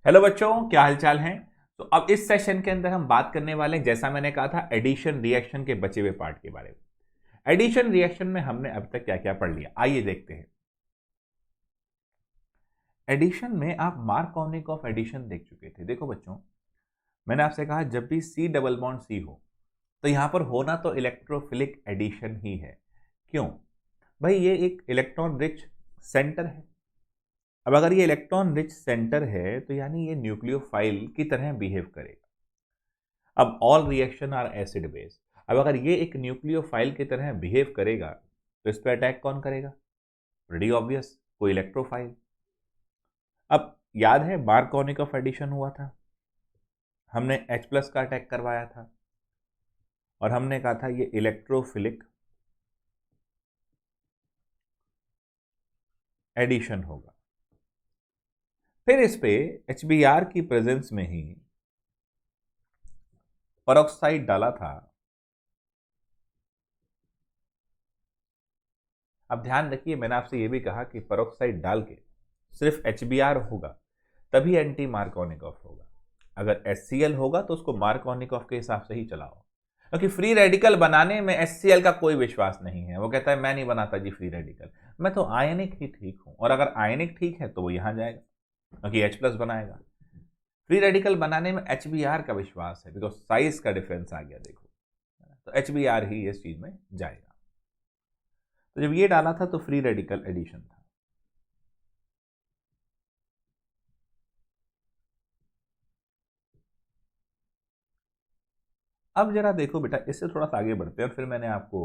Hello बच्चों, क्या हालचाल है। तो अब इस सेशन के अंदर हम बात करने वाले हैं, जैसा मैंने कहा था, एडिशन रिएक्शन के बचे हुए पार्ट के बारे में। एडिशन रिएक्शन में हमने अब तक क्या क्या पढ़ लिया, आइए देखते हैं। एडिशन में आप मार्कोनिकॉफ एडिशन देख चुके थे। देखो बच्चों, मैंने आपसे कहा जब भी सी डबल बॉन्ड सी हो तो यहां पर होना तो इलेक्ट्रोफिलिक एडिशन ही है। क्यों भाई? ये एक इलेक्ट्रॉन रिच सेंटर है। अब अगर ये इलेक्ट्रॉन रिच सेंटर है तो यानी ये न्यूक्लियोफाइल की तरह बिहेव करेगा। अब all reaction are acid base. अब अगर ये एक न्यूक्लियोफाइल की तरह बिहेव करेगा तो इस पर अटैक कौन करेगा? प्रीटी ऑब्वियस, कोई इलेक्ट्रोफाइल। अब याद है मार्कोनिकॉफ एडिशन हुआ था, हमने H प्लस का अटैक करवाया था और हमने कहा था ये इलेक्ट्रोफिलिक एडिशन होगा। फिर इस पे HBr की प्रेजेंस में ही पेरोक्साइड डाला था। अब ध्यान रखिए, मैंने आपसे ये भी कहा कि पेरोक्साइड डाल के सिर्फ HBr होगा तभी एंटी मार्कोनिकॉफ होगा। अगर HCl होगा तो उसको मार्कोनिकॉफ के हिसाब से ही चलाओ, क्योंकि फ्री रेडिकल बनाने में HCl का कोई विश्वास नहीं है। वो कहता है मैं नहीं बनाता जी फ्री रेडिकल, मैं तो आयनिक ही ठीक हूं, और अगर आयनिक ठीक है तो वो यहां जाएगा क्योंकि H प्लस बनाएगा। फ्री रेडिकल बनाने में HBr का विश्वास है, बिकॉज साइज का डिफरेंस आ गया देखो, तो HBr ही इस चीज में जाएगा। तो जब ये डाला था तो फ्री रेडिकल एडिशन था। अब जरा देखो बेटा, इससे थोड़ा सा आगे बढ़ते हैं। फिर मैंने आपको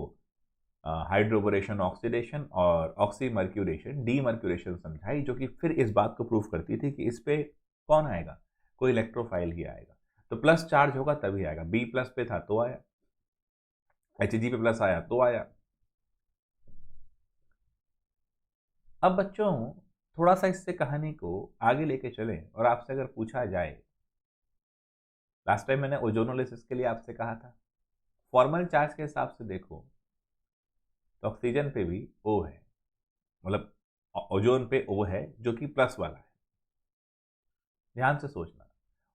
हाइड्रोबोरेशन ऑक्सीडेशन और ऑक्सीमर्क्यूरेशन डीमर्क्यूरेशन समझाई, जो कि फिर इस बात को प्रूव करती थी कि इस पे कौन आएगा? कोई इलेक्ट्रोफाइल ही आएगा। तो प्लस चार्ज होगा तभी आएगा। बी प्लस पे था तो आया, Hg पे प्लस आया तो आया। अब बच्चों, थोड़ा सा इससे कहानी को आगे लेके चलें और आपसे अगर पूछा जाए, लास्ट टाइम मैंने ओजोनोलिसिस के लिए आपसे कहा था, फॉर्मल चार्ज के हिसाब से देखो तो ऑक्सीजन पे भी O है, मतलब ओजोन पे O है जो कि प्लस वाला है। ध्यान से सोचना,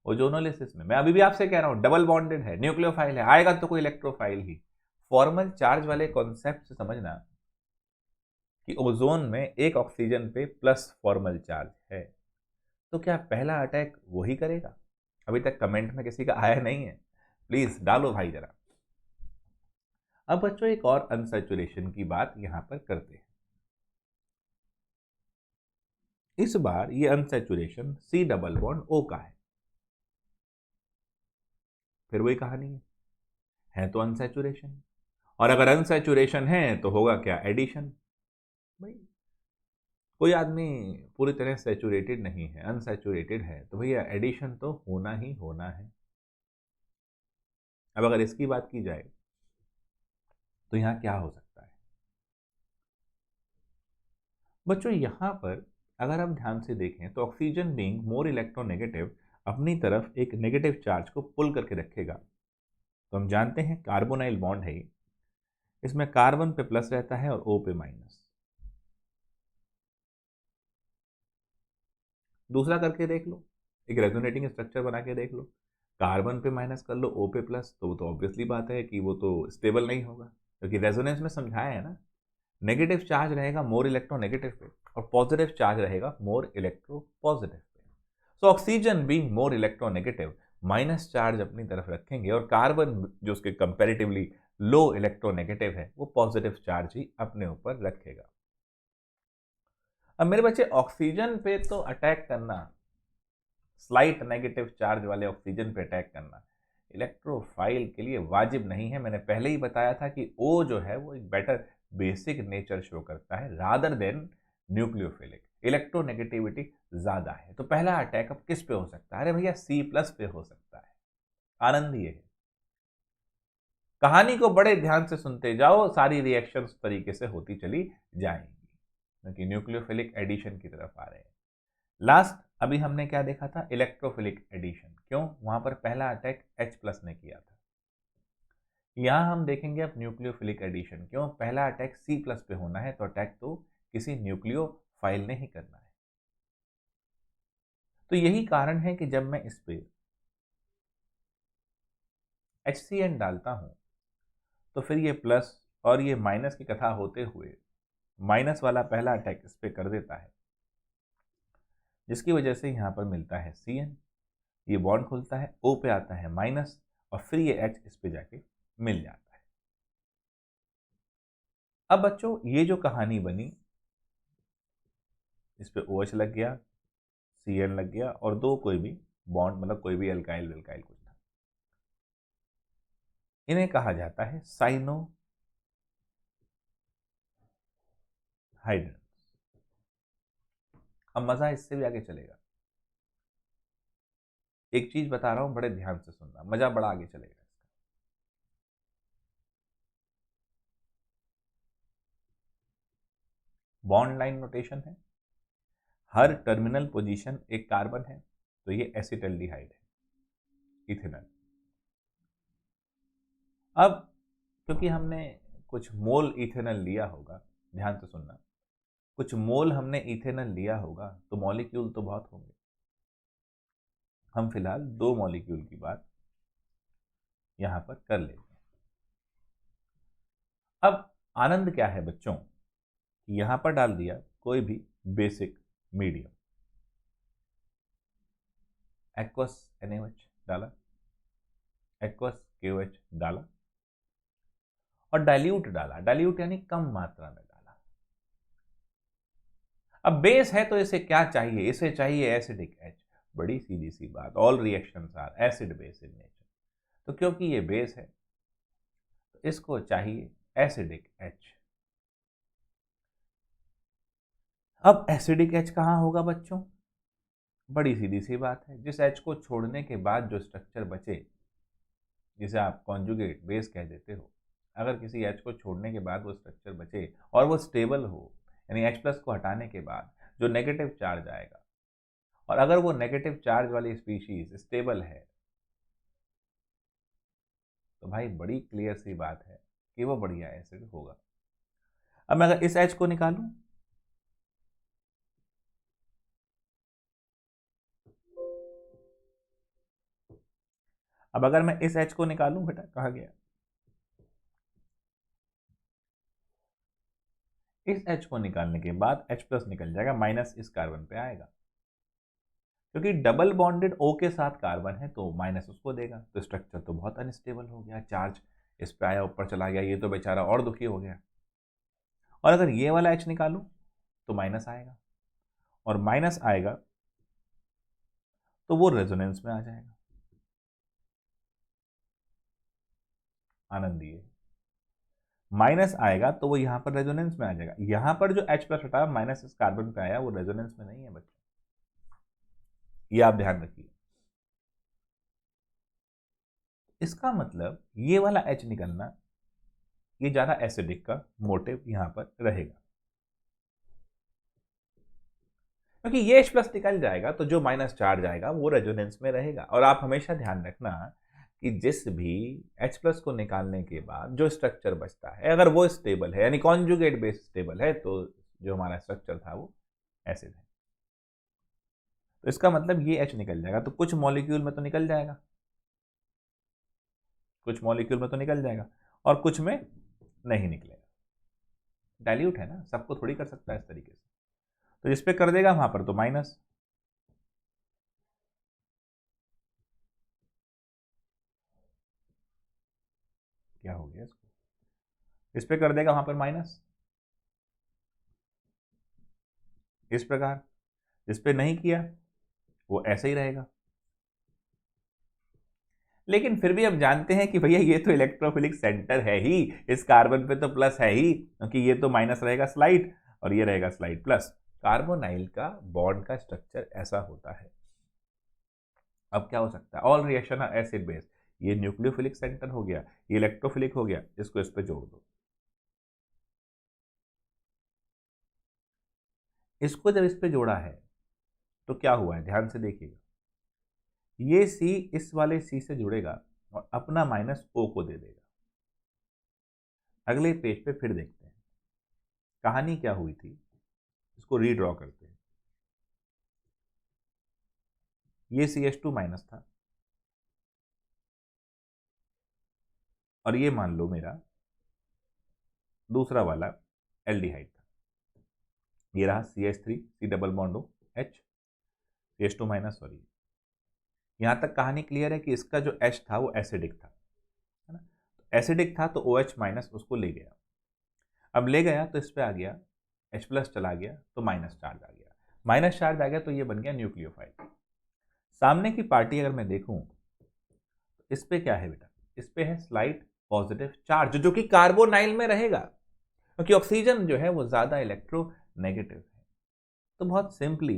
ओजोनोलिसिस में मैं अभी भी आपसे कह रहा हूं डबल बॉन्डेड है, न्यूक्लियोफाइल है, आएगा तो कोई इलेक्ट्रोफाइल ही। फॉर्मल चार्ज वाले कॉन्सेप्ट से समझना कि ओजोन में एक ऑक्सीजन पे प्लस फॉर्मल चार्ज है, तो क्या पहला अटैक वही करेगा? अभी तक कमेंट में किसी का आया नहीं है, प्लीज डालो भाई जरा। अब बच्चों, एक और अनसैचुरेशन की बात यहां पर करते हैं। इस बार ये unsaturation C double bond O का है। फिर वही कहानी है तो अनसैचुरेशन, और अगर अनसैचुरेशन है तो होगा क्या? एडिशन। भाई कोई आदमी पूरी तरह सैचुरेटेड नहीं है, अनसैचुरेटेड है, तो भैया एडिशन तो होना ही होना है। अब अगर इसकी बात की जाए तो यहां क्या हो सकता है बच्चों? यहां पर अगर हम ध्यान से देखें तो ऑक्सीजन बीइंग मोर इलेक्ट्रोनेगेटिव अपनी तरफ एक नेगेटिव चार्ज को पुल करके रखेगा। तो हम जानते हैं कार्बोनाइल बॉन्ड है ये। इसमें कार्बन पे प्लस रहता है और O पे माइनस। दूसरा करके देख लो, एक रेजोनेटिंग स्ट्रक्चर बना के देख लो, कार्बन पे माइनस कर लो O पे प्लस, तो वो तो ऑब्वियसली बात है कि वो तो स्टेबल नहीं होगा, क्योंकि रेजोनेंस में समझाया है ना, नेगेटिव चार्ज रहेगा मोर इलेक्ट्रोनेगेटिव पे और पॉजिटिव चार्ज रहेगा मोर electro positive pay. So oxygen being more electronegative minus charge अपनी तरफ रखेंगे, और कार्बन जो उसके कंपैरेटिवली लो इलेक्ट्रोनेगेटिव है वो पॉजिटिव चार्ज ही अपने ऊपर रखेगा। अब मेरे बच्चे, ऑक्सीजन पे तो अटैक करना, स्लाइट नेगेटिव चार्ज वाले ऑक्सीजन पे अटैक करना इलेक्ट्रोफाइल के लिए वाजिब नहीं है। मैंने पहले ही बताया था कि O जो है वो एक बेटर बेसिक नेचर शो करता है रादर देन न्यूक्लियोफिलिक, इलेक्ट्रोनेगेटिविटी ज्यादा है। तो पहला अटैक अब किस पे हो सकता है? अरे भैया C प्लस पे हो सकता है। आनंद ये है, कहानी को बड़े ध्यान से सुनते जाओ, सारी रिएक्शंस तरीके से होती चली जाएंगी, क्योंकि न्यूक्लियोफिलिक एडिशन की तरफ आ रहे हैं। लास्ट अभी हमने क्या देखा था? Electrophilic addition. क्यों? वहां पर पहला अटैक H प्लस ने किया था। यहां हम देखेंगे अब न्यूक्लियोफिलिक एडिशन। क्यों? पहला अटैक C प्लस पे होना है, तो अटैक तो किसी न्यूक्लियोफाइल ने ही करना है। तो यही कारण है कि जब मैं इस पे HCN डालता हूं तो फिर ये प्लस और ये माइनस की कथा होते हुए माइनस वाला पहला अटैक इस पे कर देता है, जिसकी वजह से यहां पर मिलता है CN, ये बॉन्ड खुलता है, O पे आता है माइनस और फिर ये H इस पे जाके मिल जाता है। अब बच्चों ये जो कहानी बनी, इस पे OH लग गया, CN लग गया और दो कोई भी बॉन्ड, मतलब कोई भी एल्काइल विल्काइल कुछ था, इन्हें कहा जाता है साइनो हाइड्रेट। अब मजा इससे भी आगे चलेगा, एक चीज बता रहा हूं, बड़े ध्यान से सुनना, मजा बड़ा आगे चलेगा इसका। बॉन्ड लाइन नोटेशन है, हर टर्मिनल पोजीशन एक कार्बन है, तो ये एसिटल्डिहाइड है, इथेनॉल। अब क्योंकि हमने कुछ मोल इथेनॉल लिया होगा, ध्यान से सुनना, कुछ मोल हमने इथेनॉल लिया होगा तो मॉलिक्यूल तो बहुत होंगे। हम फिलहाल 2 मॉलिक्यूल की बात यहां पर कर लेते हैं। अब आनंद क्या है बच्चों, यहां पर डाल दिया कोई भी बेसिक मीडियम, एक्वस NaOH डाला, एक्वस KOH डाला और डाइल्यूट डाला, डाइल्यूट यानी कम मात्रा में डाला। अब बेस है तो इसे क्या चाहिए, इसे चाहिए एसिडिक H। बड़ी सीधी सी बात, all reactions are acid base in nature, तो क्योंकि ये बेस है तो इसको चाहिए एसिडिक H। अब एसिडिक H कहां होगा बच्चों, बड़ी सीधी सी बात है, जिस H को छोड़ने के बाद जो स्ट्रक्चर बचे, जिसे आप कॉन्जुगेट बेस कह देते हो, अगर किसी H को छोड़ने के बाद वो स्ट्रक्चर बचे और वो स्टेबल हो, यानी H प्लस को हटाने के बाद जो नेगेटिव चार्ज आएगा, और अगर वो नेगेटिव चार्ज वाली स्पीशीज स्टेबल है, तो भाई बड़ी क्लियर सी बात है कि वो बढ़िया एसिड होगा। अब मैं अगर इस H को निकालूं, अब अगर मैं इस H को निकालूं, बेटा कहाँ गया, इस H को निकालने के बाद H प्लस निकल जाएगा, माइनस इस कार्बन पे आएगा, क्योंकि डबल बॉन्डेड O के साथ कार्बन है तो माइनस उसको देगा, तो स्ट्रक्चर तो बहुत अनस्टेबल हो गया, चार्ज इस पे आया ऊपर चला गया, ये तो बेचारा और दुखी हो गया। और अगर ये वाला H निकालूं तो माइनस आएगा, और माइनस आएगा तो वो रेजोनेंस में आ जाएगा। आनंद ये माइनस आएगा तो वो यहां पर रेजोनेंस में आ जाएगा, यहां पर जो H प्लस हटा माइनस इस कार्बन पे आया वो रेजोनेंस में नहीं है बच्चों, ये आप ध्यान रखिए। इसका मतलब ये वाला H निकलना, ये ज्यादा एसिडिक का मोटिव यहां पर रहेगा, क्योंकि ये H प्लस निकल जाएगा तो जो माइनस चार्ज आएगा वो रेजोनेंस में रहेगा। और आप हमेशा ध्यान रखना कि जिस भी H प्लस को निकालने के बाद जो स्ट्रक्चर बचता है, अगर वो स्टेबल है, यानी कॉन्जुगेट बेस स्टेबल है, तो जो हमारा स्ट्रक्चर था वो एसिड है। तो इसका मतलब ये H निकल जाएगा, तो कुछ मॉलिक्यूल में तो निकल जाएगा, कुछ मॉलिक्यूल में तो निकल जाएगा और कुछ में नहीं निकलेगा। डाइल्यूट है ना, सबको थोड़ी कर सकता है इस तरीके से, तो जिस पे कर देगा वहां पर तो माइनस, क्या हो गया इसको, इस पे कर देगा वहां पर माइनस, इस प्रकार। जिस पे नहीं किया वो ऐसे ही रहेगा। लेकिन फिर भी अब जानते हैं कि भैया ये तो इलेक्ट्रोफिलिक सेंटर है ही, इस कार्बन पे तो प्लस है ही, क्योंकि ये तो माइनस रहेगा स्लाइड और ये रहेगा स्लाइड प्लस। कार्बोनाइल का बॉन्ड का स्ट्रक्चर ऐसा होता है। अब क्या हो सकता है, all reaction are acid base, ये न्यूक्लियोफिलिक सेंटर हो गया, ये इलेक्ट्रोफिलिक हो गया, इसको इस पे जोड़ दो। इसको जब इस पे जोड़ा है तो क्या हुआ है, ध्यान से देखिएगा, ये सी इस वाले सी से जुड़ेगा और अपना माइनस ओ को दे देगा। अगले पेज पे फिर देखते हैं कहानी क्या हुई थी, इसको रीड्रॉ करते हैं। ये CH2 माइनस था और ये मान लो मेरा दूसरा वाला एल्डिहाइड था। ये रहा CH3 C double bond O H CH2 minus. Sorry, यहां तक कहानी क्लियर है कि इसका जो H था वो एसिडिक था, है ना। एसिडिक था तो OH माइनस उसको ले गया। अब ले गया तो इस पे आ गया H प्लस, चला गया तो माइनस चार्ज आ गया। माइनस चार्ज आ गया तो ये बन गया न्यूक्लियोफाइल। सामने की पार्टी अगर मैं देखूं तो इस पे क्या है बेटा, इस पे है स्लाइट पॉजिटिव चार्ज जो कि कार्बोनाइल में रहेगा क्योंकि ऑक्सीजन जो है वो ज्यादा इलेक्ट्रोनेगेटिव है। तो बहुत सिंपली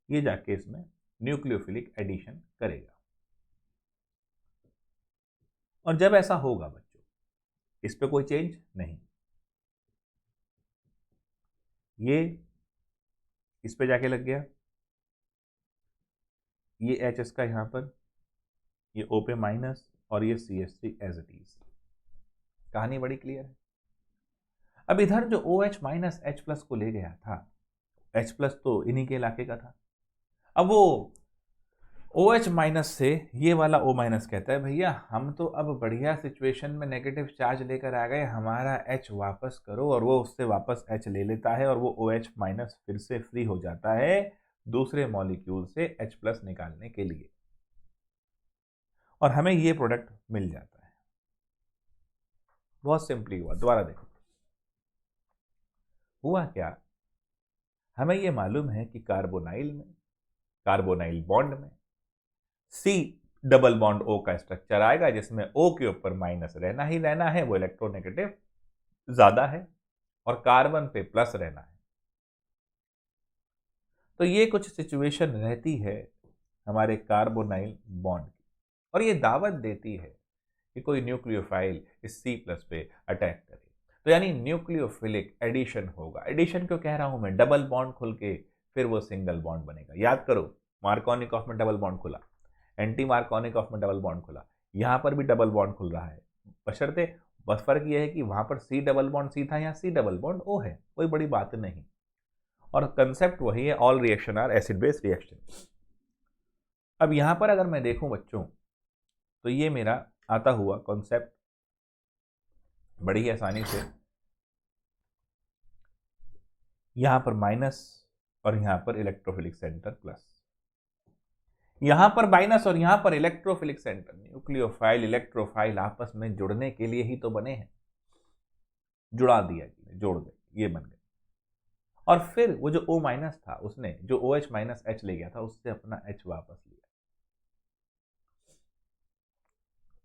ये जाके इसमें न्यूक्लियोफिलिक एडिशन करेगा। और जब ऐसा होगा बच्चों, इस पे कोई चेंज नहीं, ये इस पे जाके लग गया, ये एच इसका यहां पर, ये O पे माइनस और ये CH3 एज इट इज। कहानी बड़ी क्लियर है। अब इधर जो OH माइनस H प्लस को ले गया था, H प्लस तो इन्हीं के इलाके का था। अब वो OH माइनस से ये वाला O माइनस कहता है भैया हम तो अब बढ़िया सिचुएशन में नेगेटिव चार्ज लेकर आ गए, हमारा H वापस करो। और वो उससे वापस H ले लेता है और वो OH माइनस फिर से फ्री हो जाता है दूसरे मॉलिक्यूल से H प्लस निकालने के लिए, और हमें ये प्रोडक्ट मिल जाता है। बहुत सिंपली हुआ, दोबारा देखो हुआ क्या। हमें ये मालूम है कि कार्बोनाइल में, कार्बोनाइल बॉन्ड में C डबल बॉन्ड O का स्ट्रक्चर आएगा जिसमें O के ऊपर माइनस रहना ही रहना है, वो इलेक्ट्रोनेगेटिव ज्यादा है, और कार्बन पे प्लस रहना है। तो ये कुछ सिचुएशन रहती है हमारे कार्बोनाइल बॉन्ड की, और ये दावत देती है कि कोई न्यूक्लियोफाइल इस C प्लस पे अटैक करे। तो यानी न्यूक्लियोफिलिक एडिशन होगा। एडिशन क्यों कह रहा हूं मैं, डबल बॉन्ड खुल के फिर वो सिंगल बॉन्ड बनेगा। याद करो, मार्कोनिकॉफ में डबल बॉन्ड खुला, एंटी मार्कोनिकॉफ में डबल बॉन्ड खुला, यहां पर भी डबल बॉन्ड खुल रहा है। बशर्ते बस फर्क यह है कि वहां पर C डबल बॉन्ड C था, यहाँ C डबल बॉन्ड O है, कोई बड़ी बात नहीं। और कंसेप्ट वही है, all reaction are acid base reaction. अब यहां पर अगर मैं देखूं बच्चों तो ये मेरा आता हुआ कॉन्सेप्ट बड़ी आसानी से, यहां पर माइनस और यहां पर इलेक्ट्रोफिलिक सेंटर प्लस, यहां पर माइनस और यहां पर इलेक्ट्रोफिलिक सेंटर। न्यूक्लियोफाइल इलेक्ट्रोफाइल आपस में जुड़ने के लिए ही तो बने हैं, जुड़ा दिया, जोड़ गए, ये बन गए। और फिर वो जो O माइनस था उसने जो OH माइनस H ले गया था उससे अपना H वापस लिया।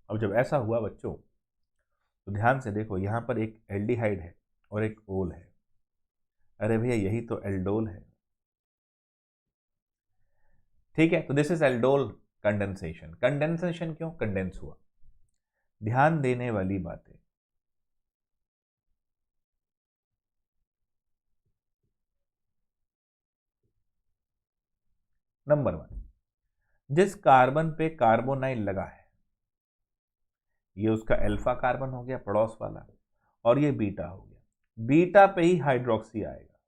अब जब ऐसा हुआ बच्चों तो ध्यान से देखो, यहां पर एक एल्डिहाइड है और एक ओल है। अरे भैया यही तो एल्डोल है, ठीक है। तो this is aldol condensation. Condensation क्यों, कंडेंस हुआ। ध्यान देने वाली बातें, नंबर 1, जिस कार्बन पे कार्बोनाइल लगा है ये उसका अल्फा कार्बन हो गया पड़ोस वाला, और ये बीटा हो गया। बीटा पे ही हाइड्रोक्सी आएगा।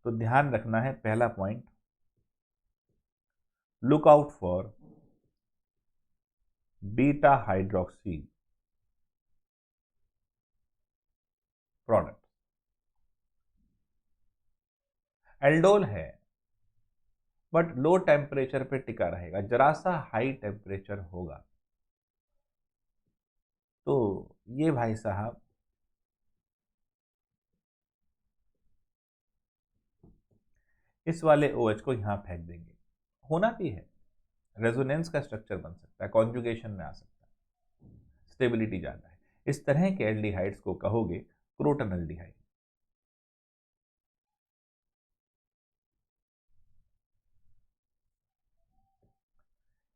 तो ध्यान रखना है, पहला point, look out for beta hydroxy product. Aldol है बट लो टेम्परेचर पे टिका रहेगा, जरा सा हाई टेम्परेचर होगा तो ये भाई साहब इस वाले OH को यहां फेंक देंगे। होना भी है, रेजोनेंस का स्ट्रक्चर बन सकता है, कॉन्जुगेशन में आ सकता है, स्टेबिलिटी ज्यादा है। इस तरह के एल्डिहाइड्स को कहोगे क्रोटोनल्डिहाइड।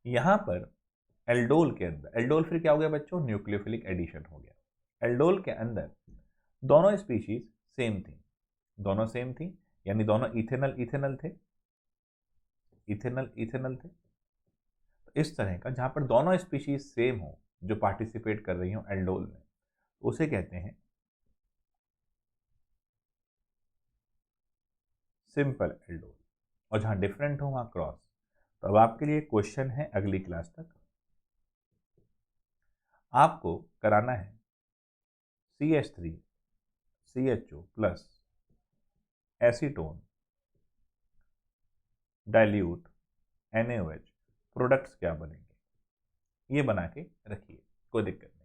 यहां पर एल्डोल के अंदर, एल्डोल फिर क्या हो गया बच्चों, न्यूक्लियोफिलिक एडिशन हो गया। एल्डोल के अंदर दोनों स्पीशीज सेम थी, दोनों सेम थी, यानी दोनों इथेनल इथेनल थे, इथेनल इथेनल थे। तो इस तरह का जहां पर दोनों स्पीशीज सेम हो, जो पार्टिसिपेट कर रही हो एल्डोल में, उसे कहते हैं सिंपल एल्डोल। और जहाँ डिफरेंट हो वहाँ क्रॉस। तो अब आपके लिए क्वेश्चन है अगली क्लास तक, आपको कराना है CH3 CHO plus acetone dilute NaOH products क्या बनेंगे, ये बना के रखिए, कोई दिक्कत नहीं।